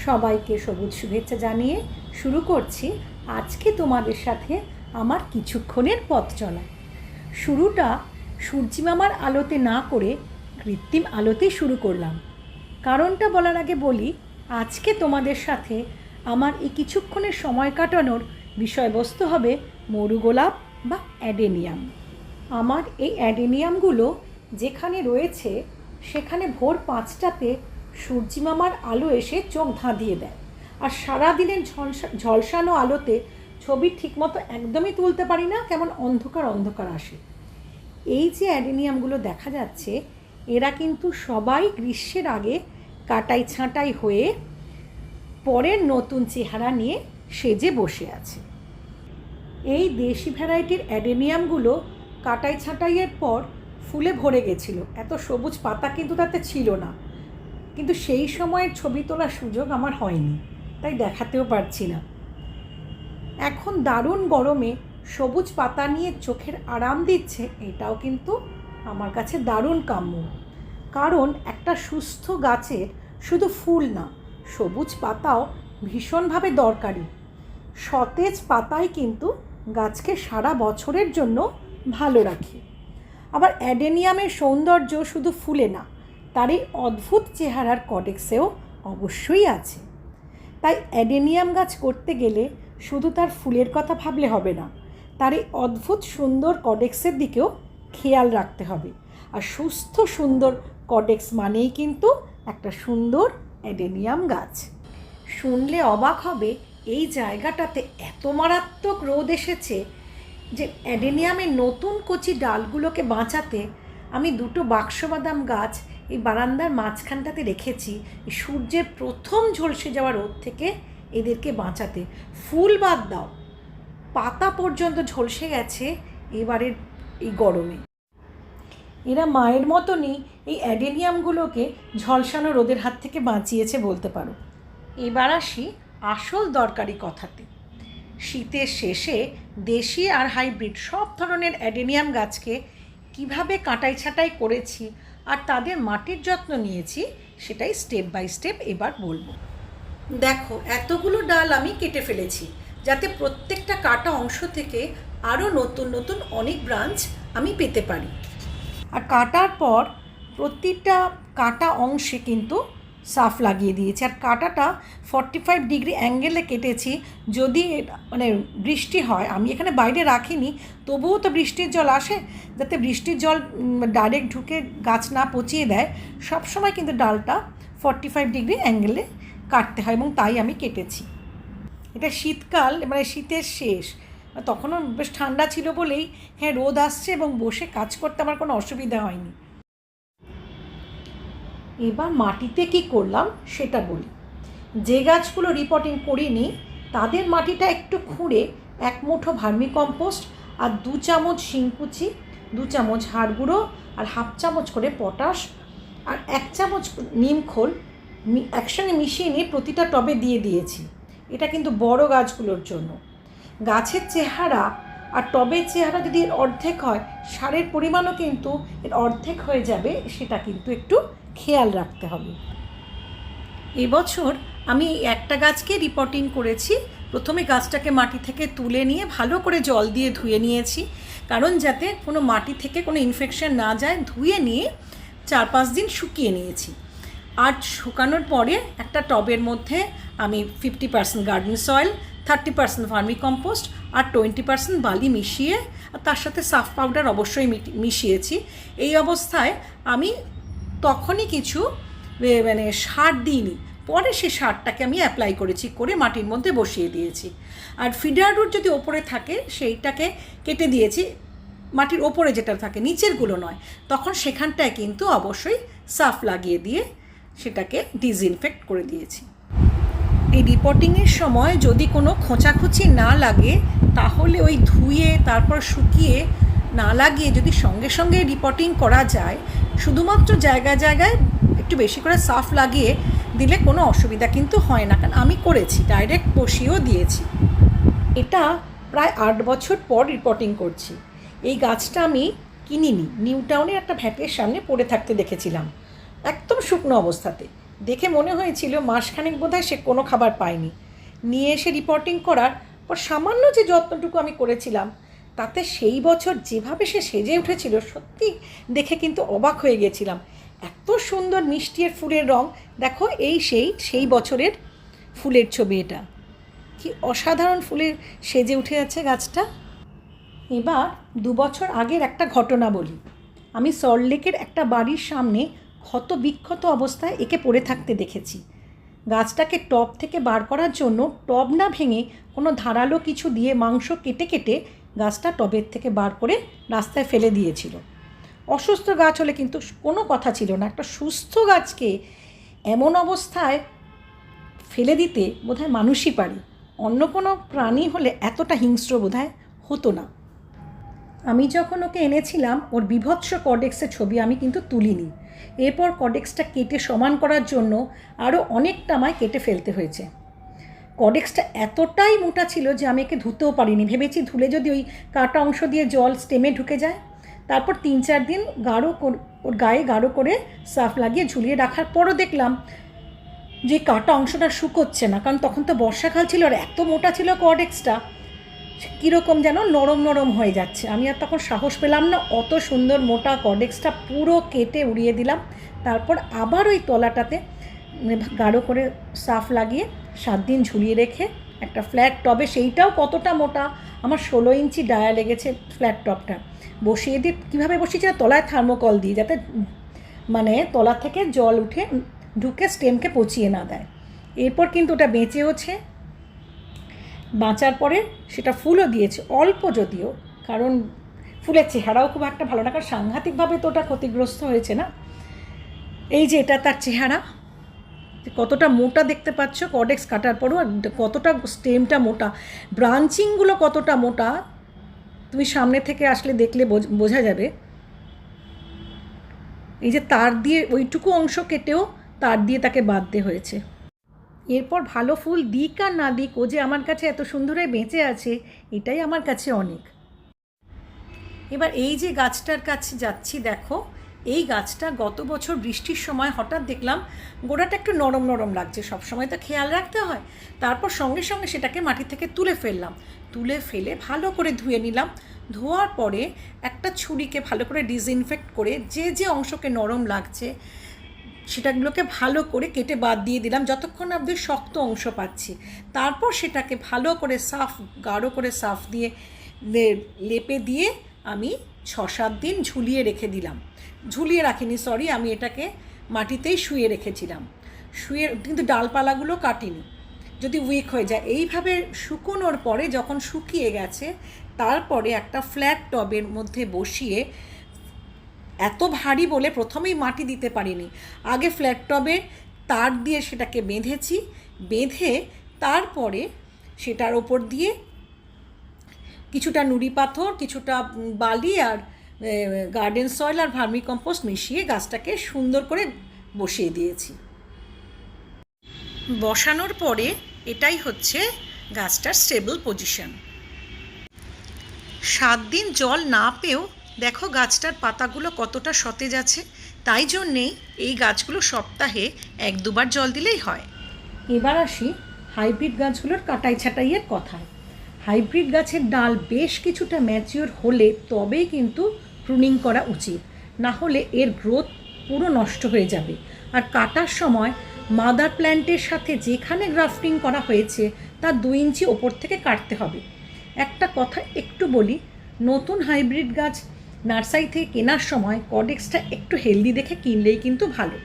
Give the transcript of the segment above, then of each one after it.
সবাইকে সবুজ শুভেচ্ছা জানিয়ে শুরু করছি আজকে তোমাদের সাথে আমার কিছুক্ষণের পথ চলা। শুরুটা সূর্যিমামার আলোতে না করে কৃত্রিম আলোতেই শুরু করলাম। কারণটা বলার আগে বলি, আজকে তোমাদের সাথে আমার এই কিছুক্ষণের সময় কাটানোর বিষয়বস্তু হবে মরুগোলাপ বা অ্যাডেনিয়াম। আমার এই অ্যাডেনিয়ামগুলো যেখানে রয়েছে সেখানে ভোর 5টাতে সূর্যিমামার আলো এসে চোখ ধাঁধিয়ে দেয়, আর সারাদিনের ঝলসানো আলোতে ছবি ঠিকমতো একদমই তুলতে পারি না, কেমন অন্ধকার অন্ধকার আসে। এই যে অ্যাডেনিয়ামগুলো দেখা যাচ্ছে, এরা কিন্তু সবাই গ্রীষ্মের আগে কাটাই ছাঁটাই হয়ে পরের নতুন চেহারা নিয়ে সেজে বসে আছে। এই দেশি ভ্যারাইটির অ্যাডেনিয়ামগুলো কাটাই ছাঁটাইয়ের পর ফুলে ভরে গেছিলো, এত সবুজ পাতা কিন্তু তাতে ছিল না, কিন্তু সেই সময়ের ছবি তোলার সুযোগ আমার হয়নি, তাই দেখাতেও পারছি না। এখন দারুণ গরমে সবুজ পাতা নিয়ে চোখের আরাম দিচ্ছে, এটাও কিন্তু আমার কাছে দারুণ কাম্য। কারণ একটা সুস্থ গাছের শুধু ফুল না, সবুজ পাতাও ভীষণভাবে দরকারি। সতেজ পাতাই কিন্তু গাছকে সারা বছরের জন্য ভালো রাখে। আবার অ্যাডেনিয়ামের সৌন্দর্য শুধু ফুলে না, তার এই অদ্ভুত চেহারার কডেক্সেও অবশ্যই আছে। তাই অ্যাডেনিয়াম গাছ করতে গেলে শুধু তার ফুলের কথা ভাবলে হবে না, তার এই অদ্ভুত সুন্দর কডেক্সের দিকেও খেয়াল রাখতে হবে। আর সুস্থ সুন্দর কডেক্স মানেই কিন্তু একটা সুন্দর অ্যাডেনিয়াম গাছ। শুনলে অবাক হবে, এই জায়গাটাতে এত মারাত্মক রোদ এসেছে যে অ্যাডেনিয়ামের নতুন কচি ডালগুলোকে বাঁচাতে আমি দুটো বাক্সবাদাম গাছ এই বারান্দার মাঝখানটাতে রেখেছি, এই সূর্যের প্রথম ঝলসে যাওয়া রোদ থেকে এদেরকে বাঁচাতে। ফুল বাদ দাও, পাতা পর্যন্ত ঝলসে গেছে এবারের এই গরমে। এরা মায়ের মতনই এই অ্যাডেনিয়ামগুলোকে ঝলসানো রোদের হাত থেকে বাঁচিয়েছে বলতে পারো। এবার আসি আসল দরকারি কথাতে। শীতের শেষে দেশি আর হাইব্রিড সব ধরনের অ্যাডেনিয়াম গাছকে কিভাবে কাটাই ছাঁটাই করেছি আর তাদের মাটির যত্ন নিয়েছি, সেটাই স্টেপ বাই স্টেপ এবার বলবো। দেখো, এতগুলো ডাল আমি কেটে ফেলেছি যাতে প্রত্যেকটা কাটা অংশ থেকে আরও নতুন নতুন অনেক ব্রাঞ্চ আমি পেতে পারি। আর কাটার পর প্রতিটা কাটা অংশে কিন্তু সাফ লাগিয়ে দিয়েছি। আর কাটাটা 45 ডিগ্রি অ্যাঙ্গেলে কেটেছি। যদি মানে বৃষ্টি হয়, আমি এখানে বাইরে রাখিনি, তবুও তো বৃষ্টির জল আসে, যাতে বৃষ্টির জল ডাইরেক্ট ঢুকে গাছ না পচিয়ে দেয়, সবসময় কিন্তু ডালটা 45 ডিগ্রি অ্যাঙ্গেলে কাটতে হয়, এবং তাই আমি কেটেছি। এটা শীতকাল, মানে শীতের শেষ, তখনও বেশ ঠান্ডা ছিল বলেই হ্যাঁ রোদ আসছে এবং বসে কাজ করতে আমার কোনো অসুবিধা হয়নি। এবার মাটিতে কি করলাম সেটা বলি। যে গাছগুলো রিপোর্টিং করিনি তাদের মাটিটা একটু খুঁড়ে 1 মুঠো ভার্মি কম্পোস্ট আর 2 চামচ শিংকুচি, 2 চামচ হাড় গুঁড়ো আর 1/2 চামচ করে পটাশ আর 1 চামচ নিম খোল একসঙ্গে মিশিয়ে নিয়ে প্রতিটা টবে দিয়ে দিয়েছি। এটা কিন্তু বড় গাছগুলোর জন্য। গাছের চেহারা আর টবের চেহারা যদি এর অর্ধেক হয়, সারের পরিমাণও কিন্তু এর অর্ধেক হয়ে যাবে, সেটা কিন্তু একটু খেয়াল রাখতে হবে। এবছর আমি একটা গাছকে রিপোর্টিং করেছি। প্রথমে গাছটাকে মাটি থেকে তুলে নিয়ে ভালো করে জল দিয়ে ধুয়ে নিয়েছি, কারণ যাতে কোনো মাটি থেকে কোনো ইনফেকশন না যায়। ধুয়ে নিয়ে 4-5 দিন শুকিয়ে নিয়েছি। আর শুকানোর পরে একটা টবের মধ্যে আমি 50% গার্ডেন সয়েল, 30% ভার্মি কম্পোস্ট আর 20% বালি মিশিয়ে, আর তার সাথে সাফ পাউডার অবশ্যই মিশিয়েছি। এই অবস্থায় আমি তখনই কিছু মানে সার দিইনি, পরে সেই সারটাকে আমি অ্যাপ্লাই করেছি, করে মাটির মধ্যে বসিয়ে দিয়েছি। আর ফিডার রুট যদি ওপরে থাকে সেইটাকে কেটে দিয়েছি, মাটির ওপরে যেটা থাকে, নিচেরগুলো নয়। তখন সেখানটায় কিন্তু অবশ্যই সাফ লাগিয়ে দিয়ে সেটাকে ডিসইনফেক্ট করে দিয়েছি। এই রিপোর্টিংয়ের সময় যদি কোনো খোঁচাখুচি না লাগে, তাহলে ওই ধুয়ে তারপর শুকিয়ে না লাগিয়ে যদি সঙ্গে সঙ্গে রিপোর্টিং করা যায়, শুধুমাত্র জায়গায় জায়গায় একটু বেশি করে সাফ লাগিয়ে দিলে কোনো অসুবিধা কিন্তু হয় না। কারণ আমি করেছি, ডাইরেক্ট বসিয়েও দিয়েছি। এটা প্রায় 8 বছর পর রিপোর্টিং করছি। এই গাছটা আমি কিনিনি, নিউ টাউনের একটা ভ্যাটের সামনে পড়ে থাকতে দেখেছিলাম, একদম শুকনো অবস্থাতে। দেখে মনে হয়েছিল মাসখানেক বোধহয় সে কোনো খাবার পায়নি। নিয়ে এসে রিপোর্টিং করার পর সামান্য যে যত্নটুকু আমি করেছিলাম তাতে সেই বছর যেভাবে সে সেজে উঠেছিল সত্যি দেখে কিন্তু অবাক হয়ে গেছিলাম। এত সুন্দর মিষ্টি আর ফুলের রং, দেখো এই সেই বছরের ফুলের ছবি। এটা কি অসাধারণ ফুলের সেজে উঠে আছে গাছটা। এবার 2 বছর আগের একটা ঘটনা বলি। আমি সল্টলেকের একটা বাড়ির সামনে ক্ষত বিক্ষত অবস্থায় একে পড়ে থাকতে দেখেছি। গাছটাকে টব থেকে বার করার জন্য টব না ভেঙে কোনো ধারালো কিছু দিয়ে মাংস কেটে কেটে গাছটা টবের থেকে বার করে রাস্তায় ফেলে দিয়েছিল। অসুস্থ গাছ হলে কিন্তু কোনো কথা ছিল না, একটা সুস্থ গাছকে এমন অবস্থায় ফেলে দিতে বোধহয় মানুষই পারে, অন্য কোনো প্রাণী হলে এতটা হিংস্র বোধহয় হতো না। আমি যখন ওকে এনেছিলাম ওর বিভৎস কর্ডেক্সের ছবি আমি কিন্তু তুলিনি। এরপর কর্ডেক্সটা কেটে সমান করার জন্য আরও অনেকটা আমায় কেটে ফেলতে হয়েছে। কর্ডেক্সটা এতটাই মোটা ছিল যে আমি একে ধুতেও পারিনি। ভেবেছি ধুলে যদি ওই কাটা অংশ দিয়ে জল স্টেমে ঢুকে যায়। তারপর 3-4 দিন ওর গায়ে গাঢ় করে সার্ফ লাগিয়ে ঝুলিয়ে রাখার পরও দেখলাম যে কাটা অংশটা শুকোচ্ছে না, কারণ তখন তো বর্ষাকাল ছিল আর এত মোটা ছিল কর্ডেক্সটা, কীরকম যেন নরম নরম হয়ে যাচ্ছে। আমি আর তখন সাহস পেলাম না, অত সুন্দর মোটা কর্ডেক্সটা পুরো কেটে উড়িয়ে দিলাম। তারপর আবার ওই তলাটাতে গাঢ় করে সার্ফ লাগিয়ে 7 দিন ঝুলিয়ে রেখে একটা ফ্ল্যাট টবে, সেইটাও কতটা মোটা, আমার 16 ইঞ্চি ডায়া লেগেছে ফ্ল্যাট টবটা, বসিয়ে দিয়ে কীভাবে বসিয়েছি তলায় থার্মোকল দিয়ে, যাতে মানে তলা থেকে জল উঠে ঢুকে স্টেমকে পচিয়ে না দেয়। এরপর কিন্তু ওটা বেঁচেওছে, বাঁচার পরে সেটা ফুলও দিয়েছে, অল্প যদিও, কারণ ফুলের চেহারাও খুব একটা ভালো না, কারণ সাংঘাতিকভাবে তো ওটা ক্ষতিগ্রস্ত হয়েছে না। এই যে এটা তার চেহারা, কতটা মোটা দেখতে পাচ্ছ কর্ডেক্স কাটার পরও, আর কতটা স্টেমটা মোটা, ব্রাঞ্চিংগুলো কতটা মোটা তুমি সামনে থেকে আসলে দেখলে বোঝা যাবে। এই যে তার দিয়ে ওইটুকু অংশ কেটেও তার দিয়ে তাকে বাঁধতে হয়েছে। এরপর ভালো ফুল দিক আর না দিক, ও যে আমার কাছে এত সুন্দর হয়ে বেঁচে আছে এটাই আমার কাছে অনেক। এবার এই যে গাছটার কাছে যাচ্ছি, দেখো এই গাছটা গত বছর বৃষ্টির সময় হঠাৎ দেখলাম গোড়াটা একটু নরম নরম লাগছে, সবসময় তো খেয়াল রাখতে হয়। তারপর সঙ্গে সঙ্গে সেটাকে মাটি থেকে তুলে ফেললাম, তুলে ফেলে ভালো করে ধুয়ে নিলাম। ধোয়ার পরে একটা ছুরিকে ভালো করে ডিসইনফেক্ট করে যে অংশকে নরম লাগছে সেটাগুলোকে ভালো করে কেটে বাদ দিয়ে দিলাম, যতক্ষণ অবধি শক্ত অংশ পাচ্ছি। তারপর সেটাকে ভালো করে গাঢ় করে সার্ফ দিয়ে লেপে দিয়ে আমি 6-7 দিন ঝুলিয়ে রেখে দিলাম। ঝুলিয়ে রাখিনি, আমি এটাকে মাটিতেই শুয়ে রেখেছিলাম। কিন্তু ডালপালাগুলো কাটিনি, যদি উইক হয়ে যায়। এইভাবে শুকোনোর পরে যখন শুকিয়ে গেছে, তারপরে একটা ফ্ল্যাট টবের মধ্যে বসিয়ে, এত ভারী বলে প্রথমেই মাটি দিতে পারিনি, আগে ফ্ল্যাট টবে তার দিয়ে সেটাকে বেঁধেছি, বেঁধে তারপরে সেটার ওপর দিয়ে কিছুটা নুড়ি পাথর, কিছুটা বালি আর গার্ডেন সয়েল আর ভার্মি কম্পোস্ট মিশিয়ে গাছটাকে সুন্দর করে বসিয়ে দিয়েছি। বসানোর পরে এটাই হচ্ছে গাছটার স্টেবল পজিশন। 7 দিন জল না পেয়েও দেখো গাছটার পাতাগুলো কতটা সতেজ আছে। তাই জন্যেই এই গাছগুলো সপ্তাহে 1-2 বার জল দিলেই হয়। এবার আসি হাইব্রিড গাছগুলোর কাটাই ছাঁটাইয়ের কথায়। হাইব্রিড গাছের ডাল বেশ কিছুটা ম্যাচিওর হলে তবেই কিন্তু প্রুনিং করা উচিত, না হলে এর গ্রোথ পুরো নষ্ট হয়ে যাবে। আর কাটার সময় মাদার প্ল্যান্টের সাথে যেখানে গ্রাফটিং করা হয়েছে তার 2 ইঞ্চি ওপর থেকে কাটতে হবে। একটা কথা একটু বলি, নতুন হাইব্রিড গাছ নার্সারি থেকে কেনার সময় কর্ডেক্সটা একটু হেলদি দেখে কিনলেই কিন্তু ভালো।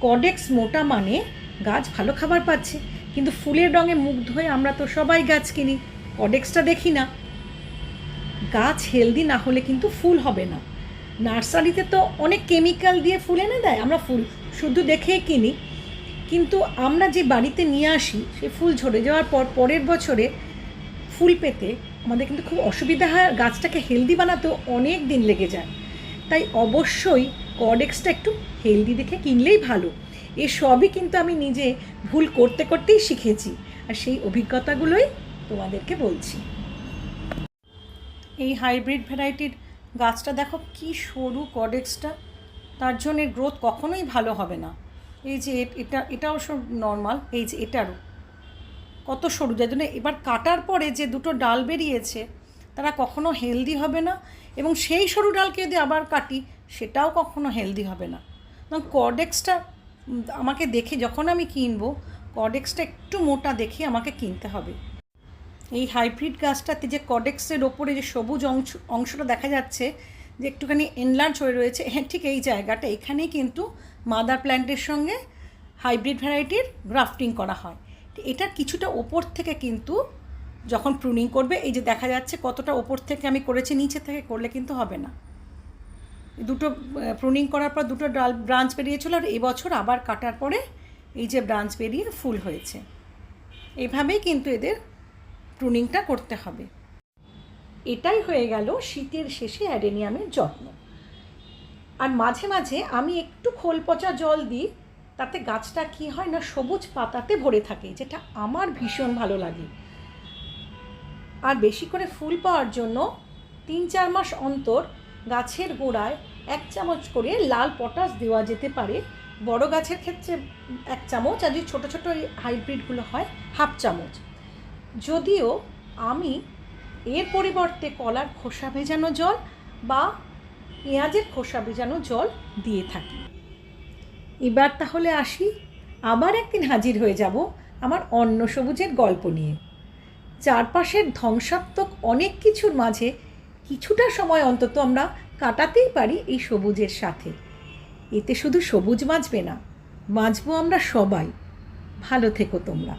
কর্ডেক্স মোটা মানে গাছ ভালো খাবার পাচ্ছে, কিন্তু ফুলের রঙে মুগ্ধ হয়ে আমরা তো সবাই গাছ কিনি, কর্ডেক্সটা দেখি না। গাছ হেলদি না হলে কিন্তু ফুল হবে না। নার্সারিতে তো অনেক কেমিক্যাল দিয়ে ফুল এনে দেয়, আমরা ফুল শুধু দেখেই কিনি, কিন্তু আমরা যে বাড়িতে নিয়ে আসি সে ফুল ঝরে যাওয়ার পর পরের বছরে ফুল পেতে আমাদের কিন্তু খুব অসুবিধা হয়, গাছটাকে হেলদি বানাতেও অনেক দিন লেগে যায়। তাই অবশ্যই কর্ডেক্সটা একটু হেলদি দেখে কিনলেই ভালো। এসবই কিন্তু আমি নিজে ভুল করতে করতেই শিখেছি, আর সেই অভিজ্ঞতাগুলোই তোমাদেরকে বলছি। এই হাইব্রিড ভ্যারাইটির গাছটা দেখো কি সরু কর্ডেক্সটা, তার জন্য গ্রোথ কখনোই ভালো হবে না। এই যে এটাও সব নর্মাল, এই যে এটারও কত সরু, যার জন্য এবার কাটার পরে যে দুটো ডাল বেরিয়েছে তারা কখনো হেলদি হবে না, এবং সেই সরু ডালকে যদি আবার কাটি সেটাও কখনো হেলদি হবে না। কর্ডেক্সটা আমাকে দেখে, যখন আমি কিনবো কর্ডেক্সটা একটু মোটা দেখে আমাকে কিনতে হবে। এই হাইব্রিড গাছটাতে যে কর্ডেক্সের ওপরে যে সবুজ অংশটা দেখা যাচ্ছে যে একটুখানি এনলার্জ হয়ে রয়েছে, হ্যাঁ ঠিক এই জায়গাটা, এখানেই কিন্তু মাদার প্ল্যান্টের সঙ্গে হাইব্রিড ভ্যারাইটির গ্রাফটিং করা হয়। এটার কিছুটা ওপর থেকে কিন্তু যখন প্রুনিং করবে, এই যে দেখা যাচ্ছে কতটা ওপর থেকে আমি করেছি, নিচে থেকে করলে কিন্তু হবে না। দুটো প্রুনিং করার পর দুটো ডাল ব্রাঞ্চ বেরিয়েছিল, আর এবছর আবার কাটার পরে এই যে ব্রাঞ্চ বেরিয়ে ফুল হয়েছে। এইভাবেই কিন্তু এদের প্রুনিংটা করতে হবে। এটাই হয়ে গেল শীতের শেষে অ্যাডেনিয়ামের যত্ন। আর মাঝে মাঝে আমি একটু খোল পচা জল দিই, তাতে গাছটা কি হয় না সবুজ পাতাতে ভরে থাকে, যেটা আমার ভীষণ ভালো লাগে। আর বেশি করে ফুল পাওয়ার জন্য 3-4 মাস অন্তর গাছের গোড়ায় 1 চামচ করে লাল পটাশ দেওয়া যেতে পারে। বড় গাছের ক্ষেত্রে 1 চামচ, আর যদি ছোটো ছোটো হাইব্রিডগুলো হয় 1/2 চামচ। যদিও আমি এর পরিবর্তে কলার খোসা ভেজানো জল বা পেঁয়াজের খোসা ভেজানো জল দিয়ে থাকি। এবার তাহলে আসি, আবার একদিন হাজির হয়ে যাব আমার অন্য সবুজের গল্প নিয়ে। চারপাশের ধ্বংসাত্মক অনেক কিছুর মাঝে কিছুটা সময় অন্তত আমরা কাটাতেই পারি এই সবুজের সাথে। এতে শুধু সবুজ বাঁচবে না, বাঁচবো আমরা সবাই। ভালো থেকো তোমরা।